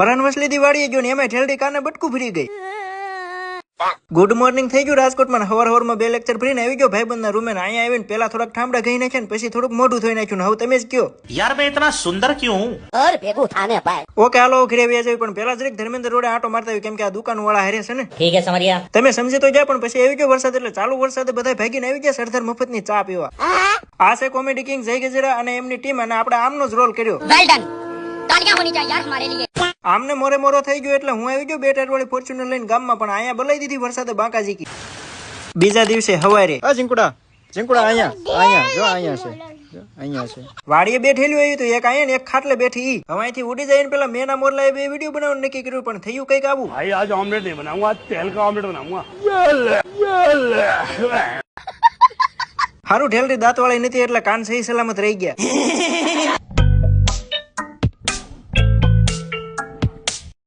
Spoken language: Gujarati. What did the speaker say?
વરણ વસલી દી વાડીએ ગયો ને એમાં ઠેલડી કાને બટકું ફરી ગઈ. ગુડ મોર્નિંગ થઈ ગયું રાજકોટમાં. હવાર બે લેક્ચર ફરીને આવી ગયો ભાઈબંધના રૂમે. અહીંયા આવીને પેલા થોડાક ઠામડા ગઈ નાખ્યા ને પછી થોડુંક મોઢું ધોઈ નાખ્યું. હવે તમે જ કયો यार मैं इतना सुंदर क्यों हूँ? और भेगू थाने भाई. ઓકે હાલો ઘરે વ્યા જવી, પણ પેલા જરીક ધર્મેન્દ્ર રોડે આટો મારતા આવી, કેમ કે આ દુકાન વાળા હારે છે ને. ठीक है समझ गया. તમે સમજી તો જાય, પણ પછી આવી ગયો વરસાદ, એટલે ચાલુ વરસાદે બધા ભાગીને આવી ગયા સરદાર મફતની ચા પીવા. આ છે કોમેડી કિંગ જય ગજેરા અને એમની ટીમ, અને આપણે આમનો જ રોલ કર્યો. Well done. तालियां होनी चाहिए यार हमारे लिए. આમને મોરે મોરો થઈ ગયો એટલે હું આવી ગયો 2 ટાયર વાળી ફોર્ચ્યુનર લઈને ગામમાં, પણ અહીંયા બોલાવી દીધી વરસાદે બાકાજી કી. બીજા દિવસે હવારે ઝીંકુડા અહીંયા જો અહીંયા છે, જો અહીંયા છે. વાડીએ બેઠેલું આવ્યું તો એક અહીંયા ને એક ખાટલે બેઠી ઈ. હવે અહીંથી ઉડી જાય ને પેલા મેના મોરલાએ બે વિડીયો બનાવવાનું નક્કી કર્યું, પણ થયું કઈક આવું. भाई आज ऑमलेट नहीं बनाऊंगा, आज तेल का ऑमलेट बनाऊंगा. હારું ઢેલરી દાંત વાળી નથી એટલે કાન સહી સલામત રહી ગયા.